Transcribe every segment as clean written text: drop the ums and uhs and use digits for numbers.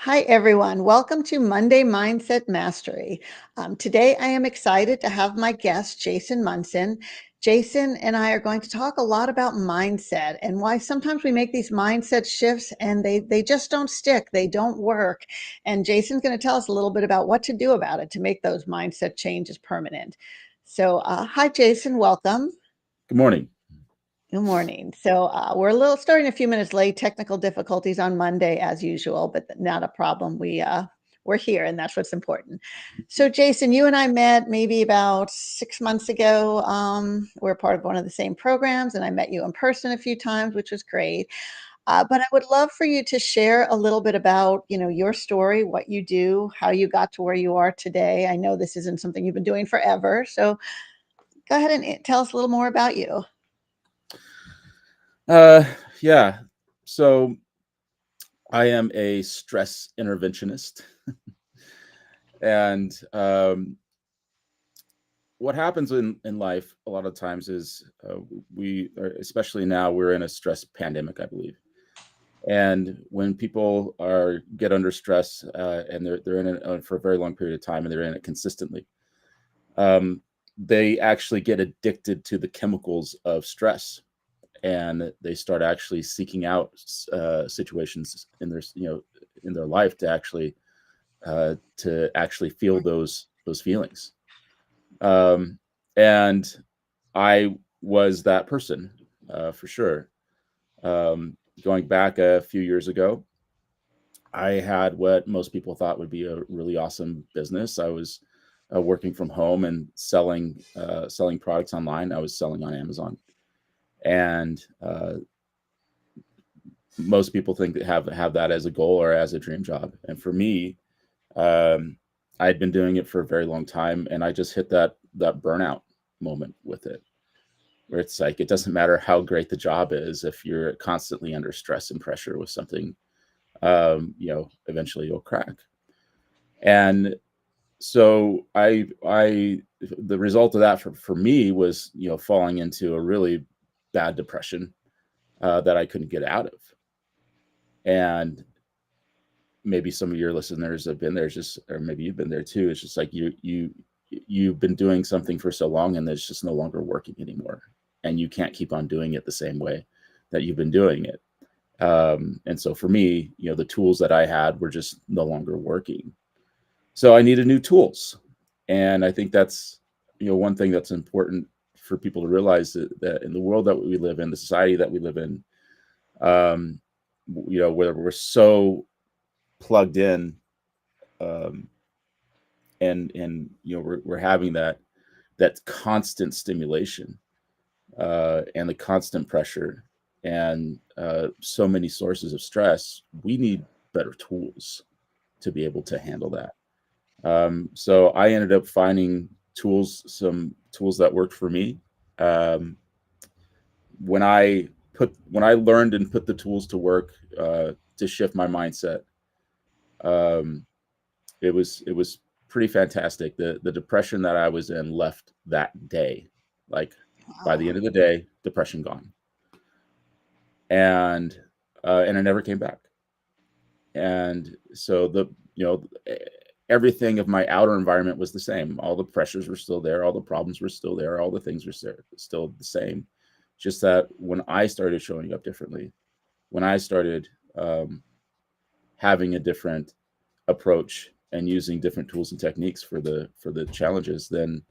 Hi, everyone. Welcome to Monday Mindset Mastery. Today, I am excited to have my guest, Jason Munson. Jason and I are going to talk a lot about mindset and why sometimes we make these mindset shifts and they just don't stick, they don't work. And Jason's going to tell us a little bit about what to do about it to make those mindset changes permanent. Hi, Jason. Welcome. Good morning. Good morning. We're a little starting a few minutes late, technical difficulties on Monday as usual, but not a problem. We're here and that's what's important. So Jason, you and I met maybe about 6 months ago. We're part of one of the same programs and I met you in person a few times, which was great. But I would love for you to share a little bit about, your story, what you do, how you got to where you are today. I know this isn't something you've been doing forever. So go ahead and tell us a little more about you. Uh, yeah. So I am a stress interventionist, and what happens in life a lot of times is we, are, especially now, we're in a stress pandemic, I believe. And when people get under stress and they're in it for a very long period of time and they're in it consistently, um, they actually get addicted to the chemicals of stress and they start actually seeking out situations in their life to actually feel those feelings. Um, and I was that person for sure. Going back a few years ago, I had what most people thought would be a really awesome business. I was working from home and selling products online. I was selling on Amazon, and most people think that have that as a goal or as a dream job. And for me, um, I had been doing it for a very long time, and I just hit that burnout moment with it, where it's like it doesn't matter how great the job is if you're constantly under stress and pressure with something. Eventually you'll crack. And so the result of that for me was falling into a really bad depression that I couldn't get out of. And maybe some of your listeners have been there, just or maybe you've been there too. It's just like you've been doing something for so long and it's just no longer working anymore, and you can't keep on doing it the same way that you've been doing it. And so for me, the tools that I had were just no longer working, so I needed new tools. And I think that's one thing that's important for people to realize, that in the world that we live in, the society that we live in, um, where we're so plugged in, um, and we're having that constant stimulation and the constant pressure and so many sources of stress. We need better tools to be able to handle that. So I ended up finding some tools that worked for me. Um, when I learned and put the tools to work to shift my mindset, um, it was pretty fantastic. The depression that I was in left that day. Like by the Wow. end of the day, depression gone, and I never came back. And so everything of my outer environment was the same. All the pressures were still there. All the problems were still there. All the things were still the same. Just that when I started showing up differently, when I started having a different approach and using different tools and techniques for the challenges, then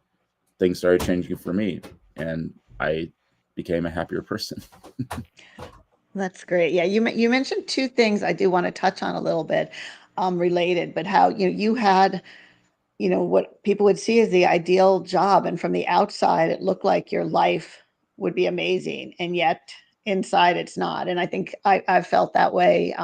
things started changing for me, and I became a happier person. That's great. Yeah, you mentioned two things I do want to touch on a little bit, related, but how you had, what people would see as the ideal job, and from the outside, it looked like your life would be amazing, and yet inside it's not. And I think I've felt that way.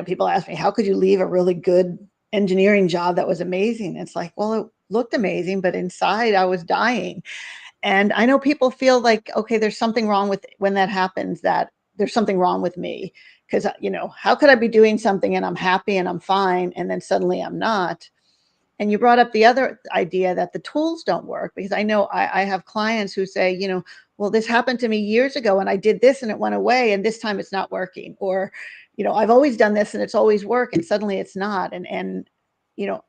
People ask me, how could you leave a really good engineering job that was amazing? It's like, well, it looked amazing, but inside I was dying. And I know people feel like, okay, there's something wrong with when that happens, that there's something wrong with me. Because, how could I be doing something and I'm happy and I'm fine, and then suddenly I'm not? And you brought up the other idea that the tools don't work, because I know I have clients who say, well, this happened to me years ago and I did this and it went away and this time it's not working. Or, I've always done this and it's always worked, and suddenly it's not. And you know,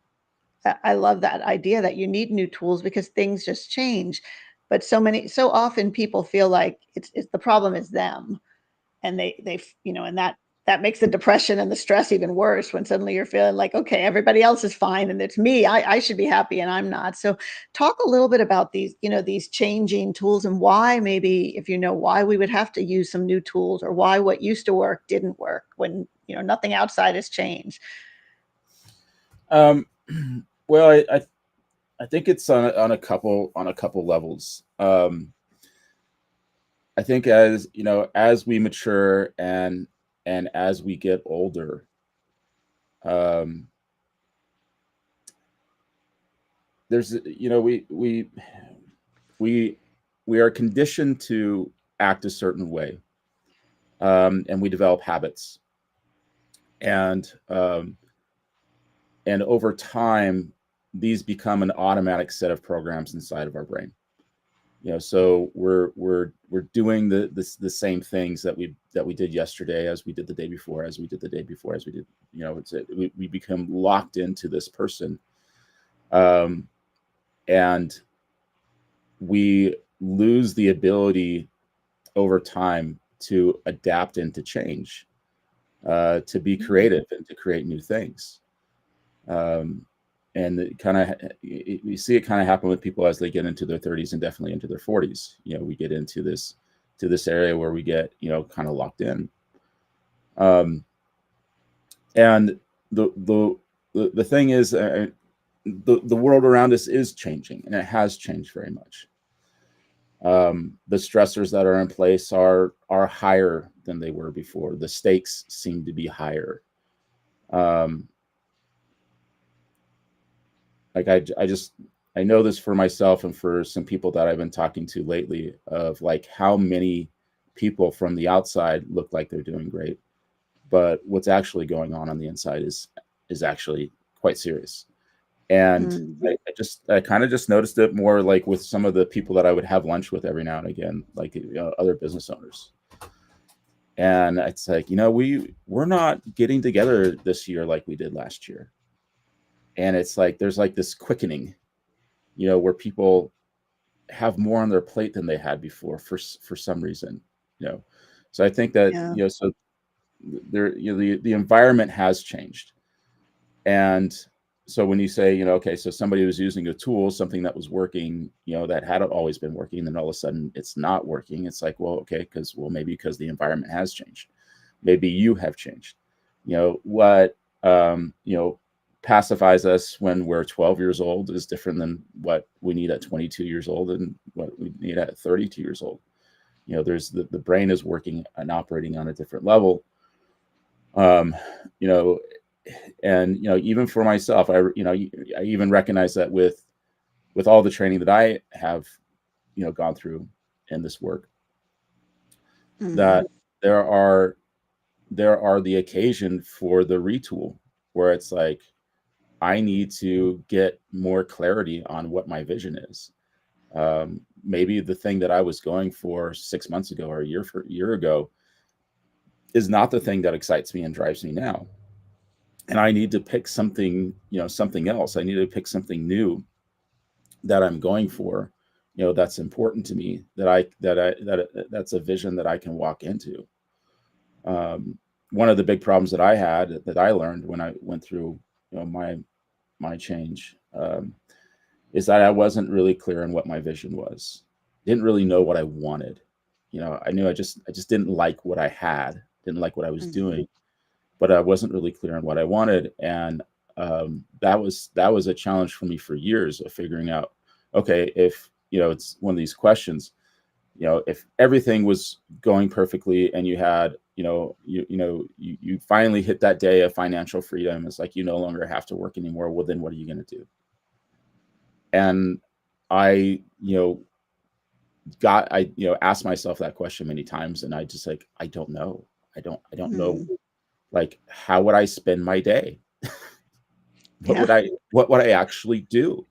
I love that idea that you need new tools because things just change. But so often people feel like it's the problem is them, and and that makes the depression and the stress even worse when suddenly you're feeling like, okay, everybody else is fine and it's me. I should be happy and I'm not. So talk a little bit about these changing tools, and why, maybe if you know why we would have to use some new tools, or why what used to work didn't work when nothing outside has changed. Um, well, I think it's on a couple levels. I think as as we mature and as we get older, um, there's we we are conditioned to act a certain way, and we develop habits, and over time, these become an automatic set of programs inside of our brain. So we're doing the same things that we did yesterday, as we did the day before, as we did the day before, as we did. We become locked into this person, um, and we lose the ability over time to adapt and to change, to be Mhm. creative and to create new things. Um, and it kind of we see it kind of happen with people as they get into their 30s and definitely into their 40s. We get into this area where we get kind of locked in, um, and the thing is, the world around us is changing, and it has changed very much. The stressors that are in place are higher than they were before. The stakes seem to be higher. um, like I know this for myself and for some people that I've been talking to lately, of like how many people from the outside look like they're doing great, but what's actually going on the inside is actually quite serious. And Mm. I kind of just noticed it more like with some of the people that I would have lunch with every now and again, like other business owners. And it's like, we're not getting together this year like we did last year. And it's like there's like this quickening, where people have more on their plate than they had before for some reason. you know so I think that, Yeah. so there, the environment has changed. And so when you say, okay, so somebody was using a tool, something that was working, that had always been working, then all of a sudden it's not working. It's like, well, okay, maybe because the environment has changed. Maybe you have changed. What pacifies us when we're 12 years old is different than what we need at 22 years old and what we need at 32 years old. There's the brain is working and operating on a different level. um you know and even for myself, I even recognize that with all the training that I have gone through in this work, Mhm. that there are the occasion for the retool, where it's like I need to get more clarity on what my vision is. Maybe the thing that I was going for 6 months ago or a year ago is not the thing that excites me and drives me now. And I need to pick something, something else. I need to pick something new that I'm going for, that's important to me, that's a vision that I can walk into. Um, One of the big problems that I had, that I learned when I went through, my change, is that I wasn't really clear on what my vision was. Didn't really know what I wanted. I knew I just didn't like what I had, didn't like what I was Mhm. doing, but I wasn't really clear on what I wanted. And that was a challenge for me for years, of figuring out, okay, if it's one of these questions, if everything was going perfectly and you had, you finally hit that day of financial freedom, it's like you no longer have to work anymore. Well, then what are you going to do? And I, asked myself that question many times, and I just like, I don't know. I don't know, Mhm. like, how would I spend my day? what Yeah. would I what would I actually do?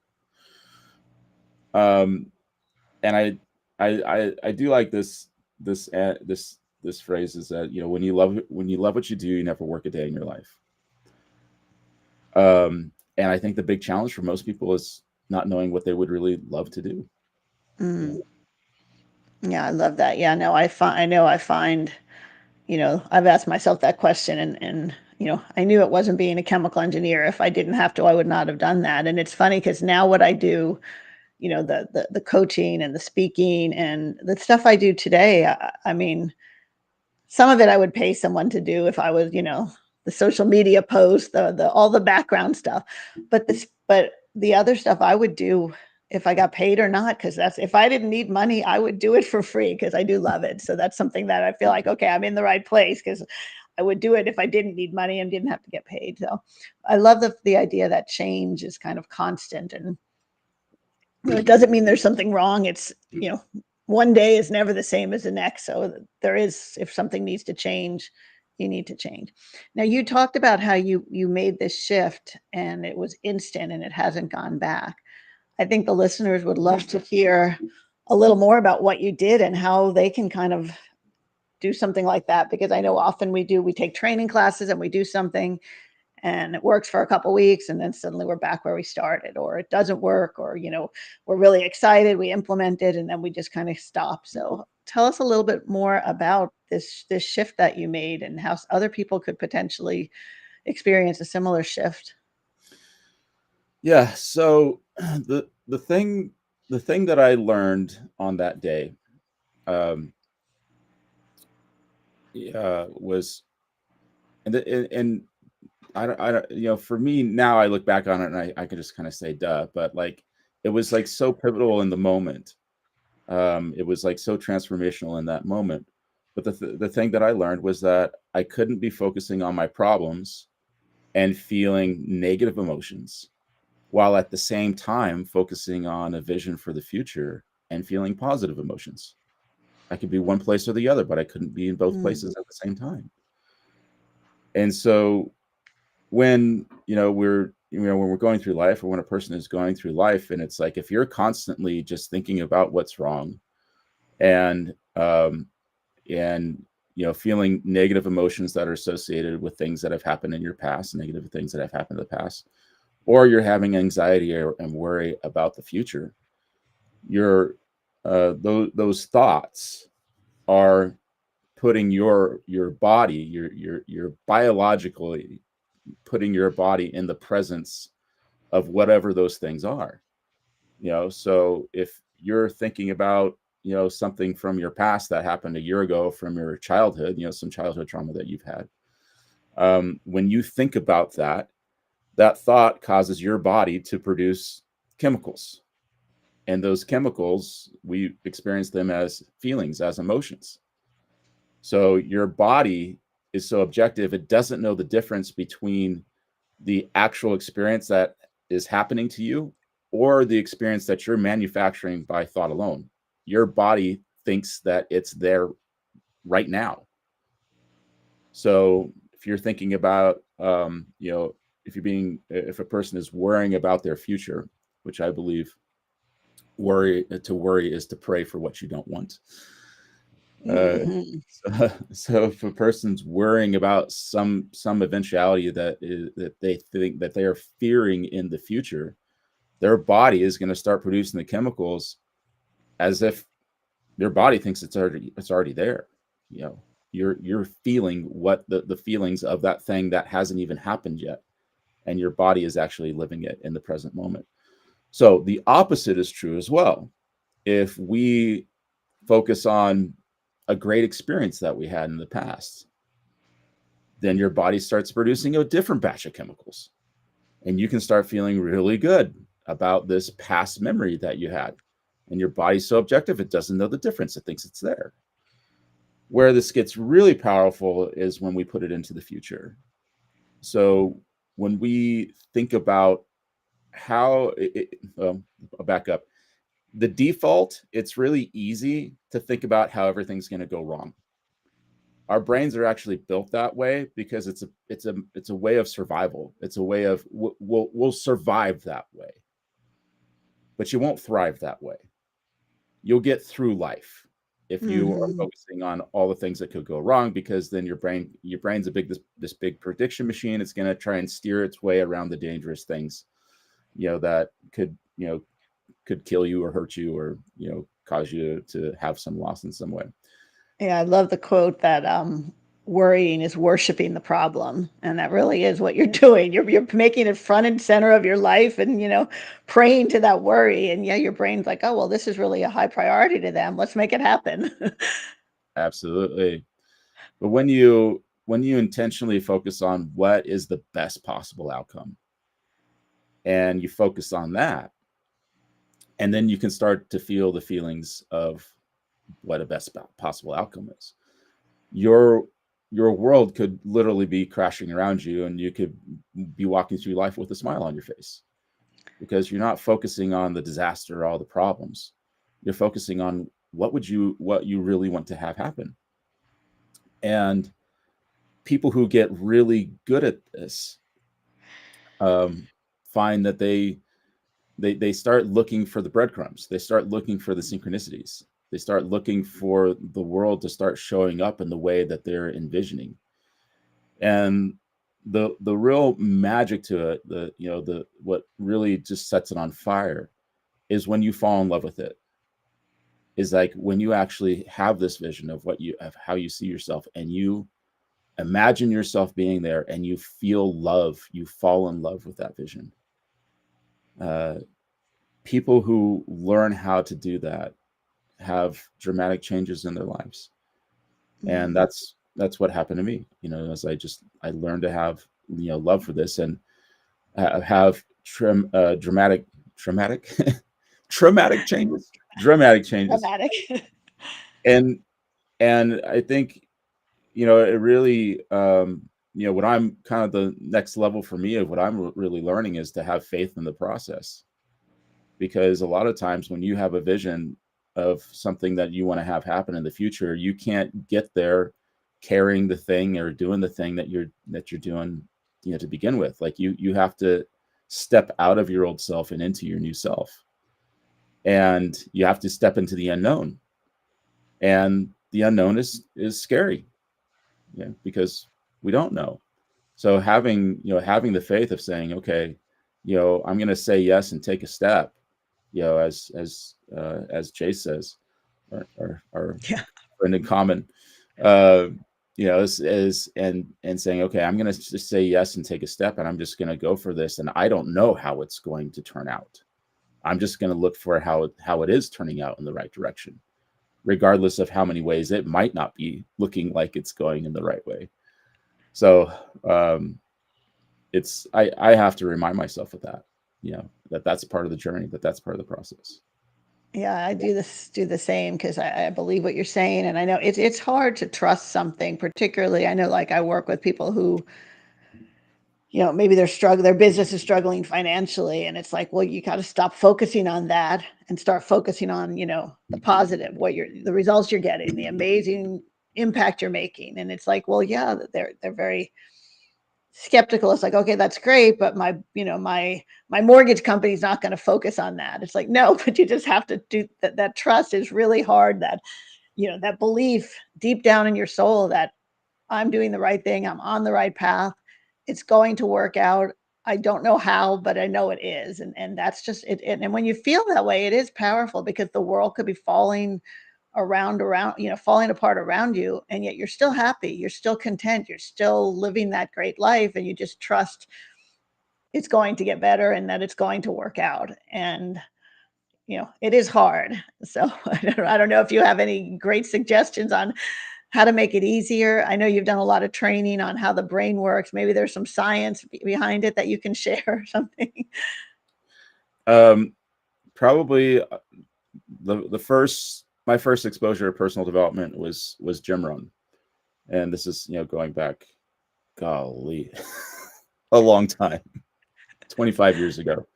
Um, and I do like this this phrase is that, when you love what you do, you never work a day in your life. And I think the big challenge for most people is not knowing what they would really love to do. Mm. Yeah, I love that. Yeah, no, I find, I've asked myself that question, and I knew it wasn't being a chemical engineer. If I didn't have to, I would not have done that. And it's funny because now what I do, the coaching and the speaking and the stuff I do today, I mean, some of it I would pay someone to do if I was, the social media post, the all the background stuff. But the other stuff I would do if I got paid or not, because that's if I didn't need money, I would do it for free because I do love it. So that's something that I feel like, okay, I'm in the right place because I would do it if I didn't need money and didn't have to get paid. So I love the idea that change is kind of constant, and it doesn't mean there's something wrong. It's, one day is never the same as the next. So there is, if something needs to change, you need to change. Now you talked about how you made this shift and it was instant and it hasn't gone back. I think the listeners would love to hear a little more about what you did and how they can kind of do something like that, because I know often we take training classes and we do something and it works for a couple weeks and then suddenly we're back where we started, or it doesn't work, or we're really excited, we implement it, and then we just kind of stop. So tell us a little bit more about this shift that you made and how other people could potentially experience a similar shift. Yeah. So the thing that I learned on that day, um, was, and I don't, for me now, I look back on it and I can just kind of say, duh, but like, it was like so pivotal in the moment. It was like so transformational in that moment. But the thing that I learned was that I couldn't be focusing on my problems and feeling negative emotions while at the same time focusing on a vision for the future and feeling positive emotions. I could be one place or the other, but I couldn't be in both Mm, places at the same time. And so when when we're going through life, or when a person is going through life, and it's like, if you're constantly just thinking about what's wrong, and and feeling negative emotions that are associated with things that have happened in your past, negative things that have happened in the past, or you're having anxiety and worry about the future, your those thoughts are putting your body, your biologically putting your body in the presence of whatever those things are. So if you're thinking about something from your past that happened a year ago, from your childhood, some childhood trauma that you've had, when you think about that, that thought causes your body to produce chemicals, and those chemicals, we experience them as feelings, as emotions. So your body is so objective, it doesn't know the difference between the actual experience that is happening to you or the experience that you're manufacturing by thought alone. Your body thinks that it's there right now. So if you're thinking about, if a person is worrying about their future, which I believe worry is to pray for what you don't want. Uh, mhm. so if a person's worrying about some eventuality that they think that they are fearing in the future, their body is going to start producing the chemicals as if their body thinks it's already there. You know, you're feeling what the feelings of that thing that hasn't even happened yet, and your body is actually living it in the present moment. So the opposite is true as well. If we focus on a great experience that we had in the past, then your body starts producing a different batch of chemicals, and you can start feeling really good about this past memory that you had. And your body's so objective, it doesn't know the difference, it thinks it's there. Where this gets really powerful is when we put it into the future. So when we think about I'll back up. The default, it's really easy to think about how everything's going to go wrong. Our brains are actually built that way because it's a way of survival. It's a way of we'll survive that way, but you won't thrive that way. You'll get through life. if you are Hmm. focusing on all the things that could go wrong, because then your brain's this big prediction machine. It's going to try and steer its way around the dangerous things, that could kill you or hurt you, or cause you to have some loss in some way. Yeah, I love the quote that worrying is worshiping the problem, and that really is what you're doing. You're making it front and center of your life, and praying to that worry. And yeah, your brain's like, oh well, this is really a high priority to them. Let's make it happen. Absolutely. But when you intentionally focus on what is the best possible outcome, and you focus on that, and then you can start to feel the feelings of what a best possible outcome is. Your world could literally be crashing around you, and you could be walking through life with a smile on your face, because you're not focusing on the disaster or all the problems. You're focusing on what you really want to have happen. And people who get really good at this, find that they start looking for the breadcrumbs. They start looking for the synchronicities. They start looking for the world to start showing up in the way that they're envisioning. And the real magic to it, the what really just sets it on fire, is when you fall in love with it. Is like when you actually have this vision of how you see yourself, and you imagine yourself being there, and you feel love, you fall in love with that vision. uh, People who learn how to do that have dramatic changes in their lives. And Mm. that's what happened to me, as I learned to have love for this, and have dramatic traumatic traumatic changes, dramatic changes. Dramatic. and and I think it really, what I'm kind of the next level for me of what I'm really learning is to have faith in the process. Because a lot of times when you have a vision of something that you want to have happen in the future, you can't get there carrying the thing or doing the thing that you're doing, to begin with. Like you have to step out of your old self and into your new self. And you have to step into the unknown. And the unknown is scary, because we don't know. So having the faith of saying, okay, I'm going to say yes and take a step, as Jay says, our Yeah. friend in common, uh, is and saying, okay, I'm going to just say yes and take a step, and I'm just going to go for this, and I don't know how it's going to turn out. I'm just going to look for how it is turning out in the right direction, regardless of how many ways it might not be looking like it's going in the right way. So I have to remind myself of that, that's part of the journey, that's part of the process. Yeah, I do the same because I believe what you're saying, and I know it's hard to trust something. Particularly, I know like I work with people who maybe their business is struggling financially, and it's like, well, you got to stop focusing on that and start focusing on the positive, the results you're getting, the amazing impact you're making, and it's like, well, yeah, they're very skeptical. It's like, okay, that's great, but my mortgage company's not going to focus on that. It's like, no, but you just have to do that. That trust is really hard. That that belief deep down in your soul that I'm doing the right thing, I'm on the right path, it's going to work out. I don't know how, but I know it is. And that's just it. And when you feel that way, it is powerful because the world could be falling around, falling apart around you, and yet you're still happy, you're still content, you're still living that great life, and you just trust it's going to get better and that it's going to work out. And it is hard. So I don't know if you have any great suggestions on how to make it easier. I know you've done a lot of training on how the brain works. Maybe there's some science behind it that you can share or something. um Probably, the first my first exposure to personal development was Jim Rohn. And this is going back, golly, a long time, 25 years ago.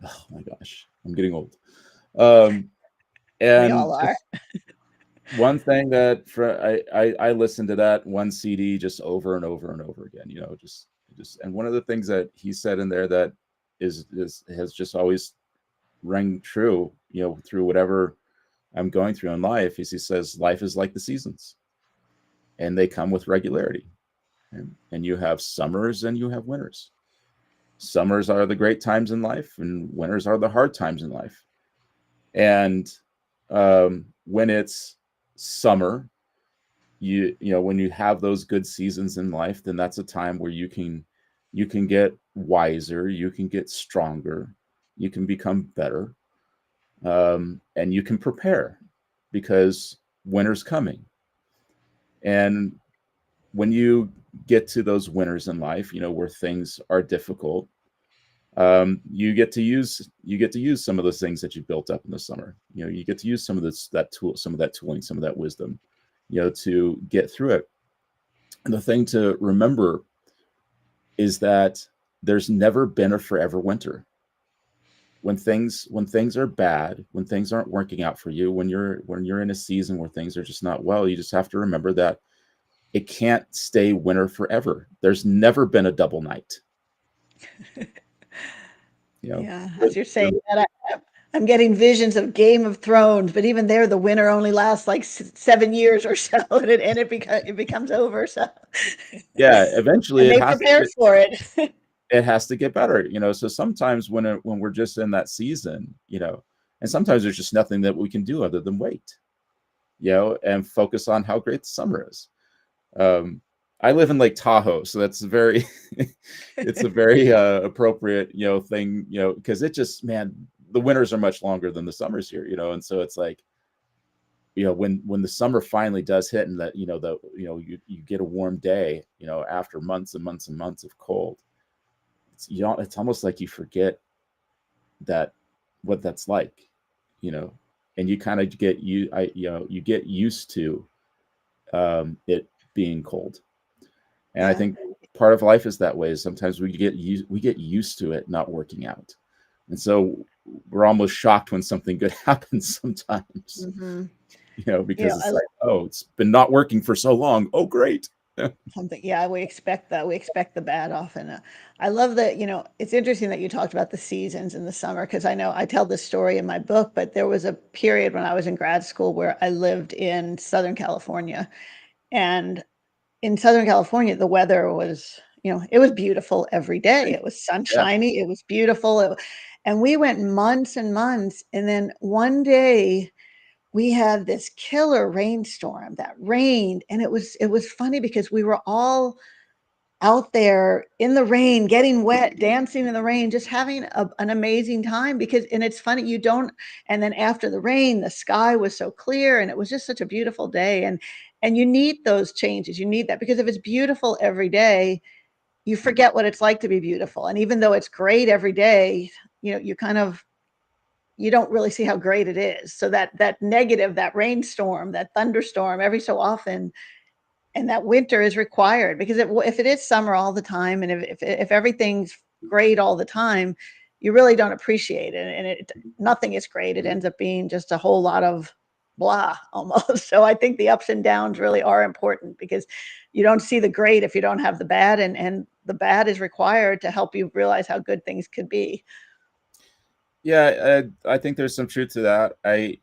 Oh my gosh, I'm getting old. um We all and are. just one thing that I listened to that one CD just over and over and over again. Just and one of the things that he said in there that is has just always rang true, through whatever I'm going through in life is he says life is like the seasons, and they come with regularity. And you have summers and you have winters. Summers are the great times in life, and winters are the hard times in life. And when it's summer, you know, when you have those good seasons in life, then that's a time where you can get wiser, you can get stronger, you can become better, and you can prepare because winter's coming. And when you get to those winters in life, you know, where things are difficult, you get to use some of those things that you built up in the summer. You know, you get to use some of this that tool, some of that tooling, some of that wisdom, you know, to get through it. And the thing to remember is that there's never been a forever winter. When things are bad, when things aren't working out for you, when you're in a season where things are just not well, you just have to remember that it can't stay winter forever. There's never been a double night. You know, Yeah, as you're saying that, I'm getting visions of Game of Thrones, but even there, the winter only lasts like 7 years or so, and it becomes over. So, yeah, eventually and they prepared for it. it has to get better. You know, so sometimes when we're just in that season, you know, and sometimes there's just nothing that we can do other than wait, you know, and focus on how great the summer is. Um, I live in Lake Tahoe, so that's a very it's a very appropriate, you know, thing, you know, because it just, man, the winters are much longer than the summers here, you know, and so it's like, you know, when the summer finally does hit, and that, you know, you get a warm day, you know, after months and months and months of cold, it's, you know, it's almost like you forget that what that's like, you know, and you kind of get you know, you get used to it being cold. And I Yeah. think part of life is that way. Sometimes we get used to it not working out, and so we're almost shocked when something good happens sometimes. Hmm. You know, You because know, it's like, oh, it's been not working for so long. Oh, great. something, yeah, we expect that. We expect the bad often. I love that, it's interesting that you talked about the seasons in the summer, because I know I tell this story in my book, but there was a period when I was in grad school where I lived in Southern California. And in Southern California, the weather was, it was beautiful every day. It was Yeah, sunshiny, it was beautiful. And we went months and months. And then one day, we had this killer rainstorm that rained, and it was funny because we were all out there in the rain, getting wet, dancing in the rain, just having an amazing time. Because, and it's funny, you don't, and then after the rain, the sky was so clear, and it was just such a beautiful day. And you need those changes, you need that, because if it's beautiful every day, you forget what it's like to be beautiful. And even though it's great every day, you kind of, you don't really see how great it is. So that negative, that rainstorm, that thunderstorm every so often, and that winter is required, because if it is summer all the time, and if everything's great all the time, you really don't appreciate it, and nothing is great. It ends up being just a whole lot of blah almost. So I think the ups and downs really are important, because you don't see the great if you don't have the bad, and the bad is required to help you realize how good things could be. yeah. I think there's some truth to that. I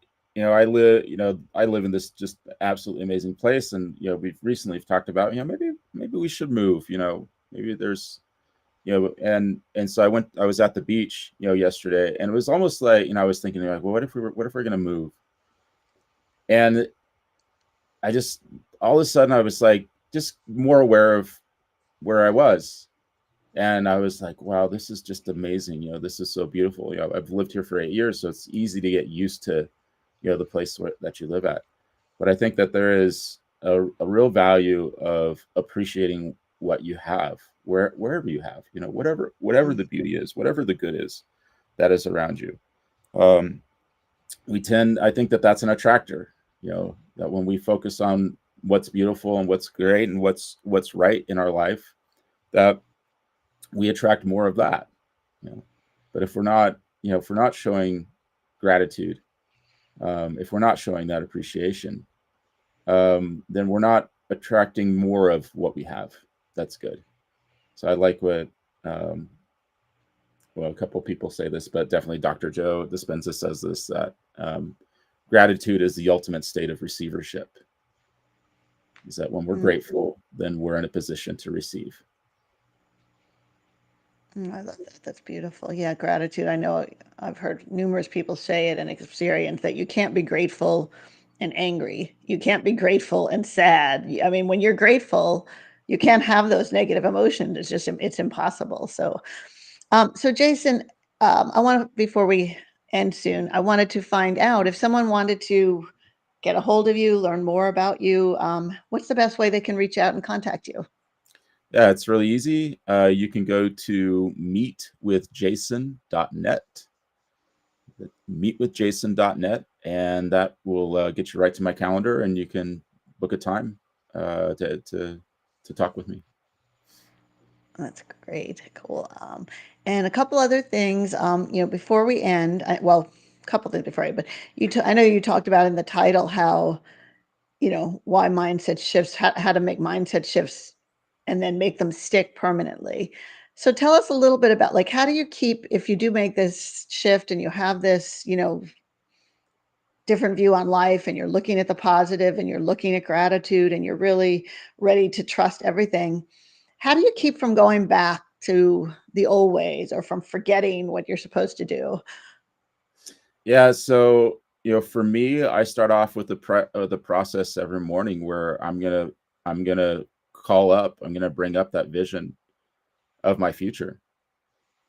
live in this just absolutely amazing place, and you know, we've recently talked about, you know, maybe we should move. You know, maybe there's, you know, and so I was at the beach, you know, yesterday, and it was almost like, you know, I was thinking like, well, what if we're gonna move? And I just, all of a sudden, I was like, just more aware of where I was. And I was like, wow, this is just amazing. You know, this is so beautiful. You know, I've lived here for 8 years, so it's easy to get used to, you know, the place that you live at. But I think that there is a real value of appreciating what you have, wherever you have, you know, whatever the beauty is, whatever the good is that is around you. Um, I think that that's an attractor, you know, that when we focus on what's beautiful and what's great and what's right in our life, that we attract more of that, you know. But if we're not, you know, if we're not showing gratitude, if we're not showing that appreciation, then we're not attracting more of what we have. That's good. So I like what, um, well, a couple of people say this, but definitely Dr. Joe Dispenza says this, that gratitude is the ultimate state of receivership. Is that when we're Mm, grateful, then we're in a position to receive. I love that. That's beautiful. Yeah, gratitude. I know I've heard numerous people say it and experience that you can't be grateful and angry. You can't be grateful and sad. I mean, when you're grateful, you can't have those negative emotions. It's just it's impossible. So Jason, I want to before we end soon, I wanted to find out if someone wanted to get a hold of you, learn more about you. What's the best way they can reach out and contact you? Yeah, it's really easy. You can go to meetwithjason.net, meetwithjason.net, and that will get you right to my calendar, and you can book a time to talk with me. That's great. Cool. And a couple other things, before we end, well, a couple things before I, but I know you talked about in the title how, why mindset shifts, how to make mindset shifts and then make them stick permanently. So tell us a little bit about like, how do you keep, if you do make this shift and you have this, different view on life and you're looking at the positive and you're looking at gratitude and you're really ready to trust everything, how do you keep from going back to the old ways or from forgetting what you're supposed to do? Yeah, so for me, I start off with the process every morning where I'm gonna I'm gonna bring up that vision of my future,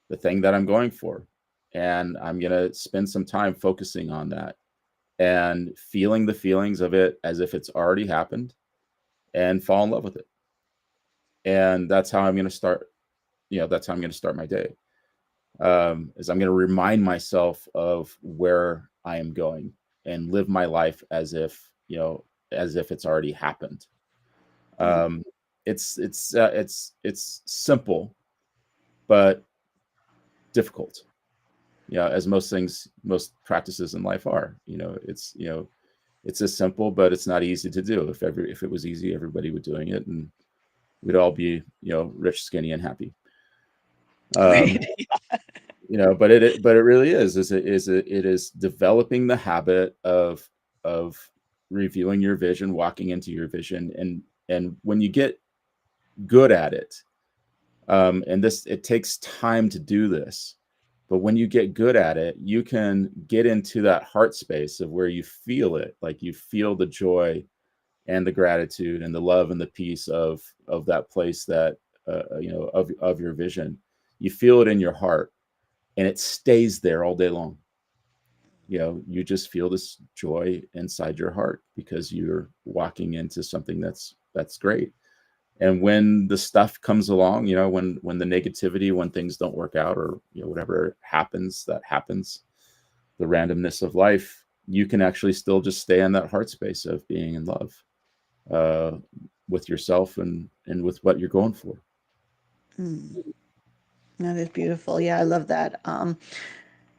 the thing that I'm going for, and I'm gonna spend some time focusing on that and feeling the feelings of it as if it's already happened, and fall in love with it. And that's how I'm gonna start. That's how I'm gonna start my day. Is I'm gonna remind myself of where I am going and live my life as if it's already happened. Mm, Um, it's simple but difficult. Yeah, as most practices in life are. It's as simple, but it's not easy to do. If it was easy, everybody would doing it, and we'd all be rich, skinny, and happy. Um, right. but it really it is developing the habit of reviewing your vision, walking into your vision, and when you get good at it, and this it takes time to do this, but when you get good at it, you can get into that heart space of where you feel it, like you feel the joy and the gratitude and the love and the peace of that place that of your vision. You feel it in your heart, and it stays there all day long. You just feel this joy inside your heart because you're walking into something that's great. And when the stuff comes along, when the negativity, when things don't work out, or whatever happens, that happens, the randomness of life, you can actually still just stay in that heart space of being in love, uh, with yourself and with what you're going for. Mm, that is beautiful. Yeah, I love that.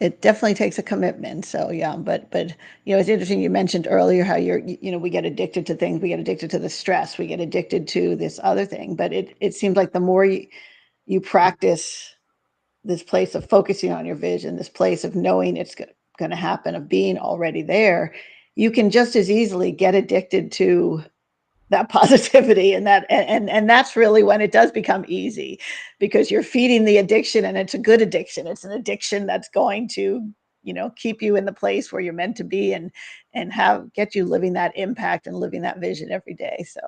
It definitely takes a commitment. So yeah, but it's interesting. You mentioned earlier how we get addicted to things. We get addicted to the stress. We get addicted to this other thing. But it seems like the more you practice this place of focusing on your vision, this place of knowing it's going to happen, of being already there, you can just as easily get addicted to that positivity and that's really when it does become easy because you're feeding the addiction and it's a good addiction. It's an addiction that's going to keep you in the place where you're meant to be and have get you living that impact and living that vision every day. So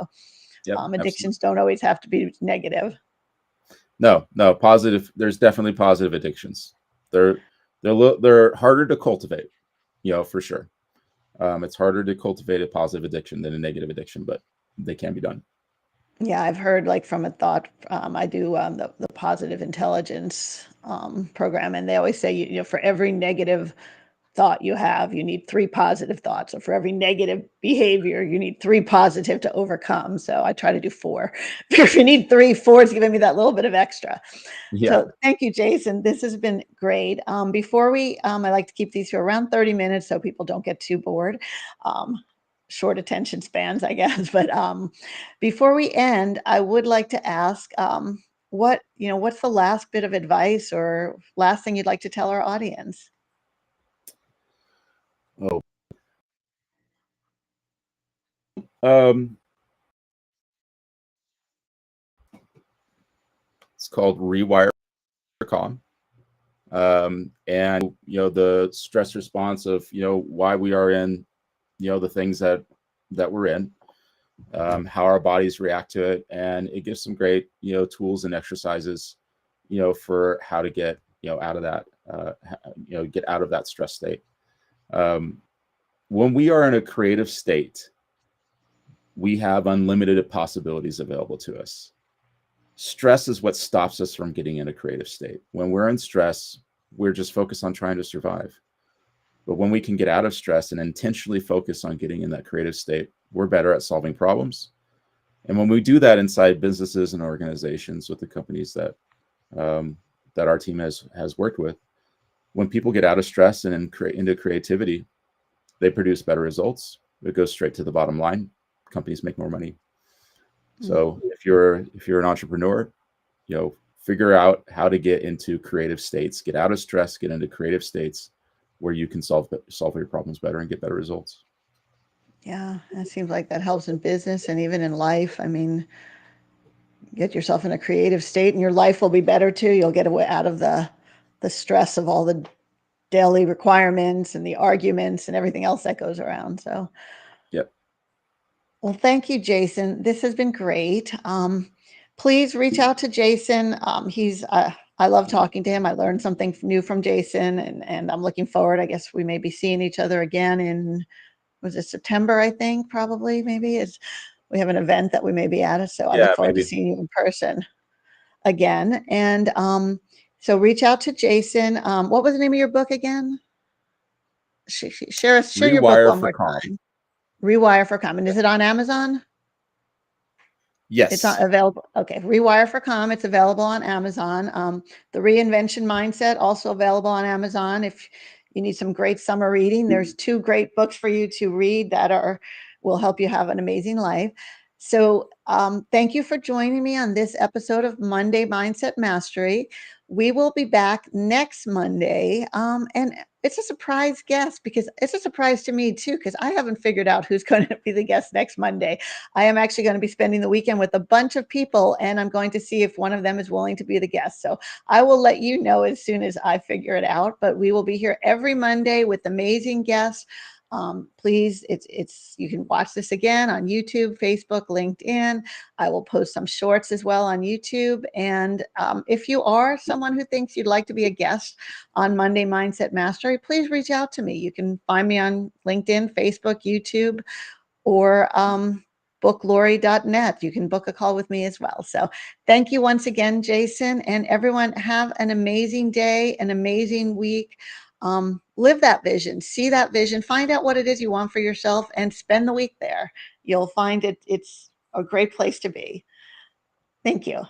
Yep, absolutely. addictions don't always have to be negative. No, no, positive. There's definitely positive addictions. They're they're harder to cultivate, for sure. It's harder to cultivate a positive addiction than a negative addiction, but they can be done. Yeah, I've heard like from a thought. I do the positive intelligence program, and they always say for every negative thought you have, you need three positive thoughts. So for every negative behavior, you need three positive to overcome. So I try to do four. If you need three, four is giving me that little bit of extra. Yeah. So thank you, Jason. This has been great. Before I like to keep these to around 30 minutes so people don't get too bored. Um, Short attention spans, I guess. But before we end, I would like to ask what's the last bit of advice or last thing you'd like to tell our audience? Oh, Um, it's called Rewire Calm. And the stress response of why we are in the things that we're in, how our bodies react to it, and it gives some great tools and exercises for how to get out of that get out of that stress state. um, when we are in a creative state, we have unlimited possibilities available to us. Stress is what stops us from getting in a creative state. When we're in stress, we're just focused on trying to survive. But when we can get out of stress and intentionally focus on getting in that creative state, we're better at solving problems. And when we do that inside businesses and organizations with the companies that our team has worked with, when people get out of stress and into creativity, they produce better results. It goes straight to the bottom line. Companies make more money. So if you're an entrepreneur, figure out how to get into creative states, get out of stress, get into creative states where you can solve your problems better and get better results. Yeah, it seems like that helps in business and even in life. I mean, get yourself in a creative state and your life will be better too. You'll get away out of the stress of all the daily requirements and the arguments and everything else that goes around. So, Yep. well, thank you, Jason. This has been great. Please reach out to Jason. I love talking to him. I learned something new from Jason, and I'm looking forward. I guess we may be seeing each other again in, was it September? I think probably maybe we have an event that we may be at. So I Yeah, look forward to maybe. seeing you in person again. And so reach out to Jason. What was the name of your book again? Share your book Rewire one for more calm. time. Rewire for Common. Is it on Amazon? It's not Yes. available. Okay. Rewire for Calm. It's available on Amazon. The Reinvention Mindset, also available on Amazon. If you need some great summer reading, there's 2 great books for you to read that will help you have an amazing life. So thank you for joining me on this episode of Monday Mindset Mastery. We will be back next Monday. And it's a surprise guest, because it's a surprise to me too, because I haven't figured out who's going to be the guest next Monday. I am actually going to be spending the weekend with a bunch of people, and I'm going to see if one of them is willing to be the guest. So I will let you know as soon as I figure it out, but we will be here every Monday with amazing guests. Please, you can watch this again on YouTube, Facebook, LinkedIn. I will post some shorts as well on YouTube. And if you are someone who thinks you'd like to be a guest on Monday Mindset Mastery, please reach out to me. You can find me on LinkedIn, Facebook, YouTube, or booklori.net. You can book a call with me as well. So thank you once again, Jason, and everyone. Have an amazing day, an amazing week. Live that vision, see that vision, find out what it is you want for yourself, and spend the week there. You'll find it's a great place to be. Thank you.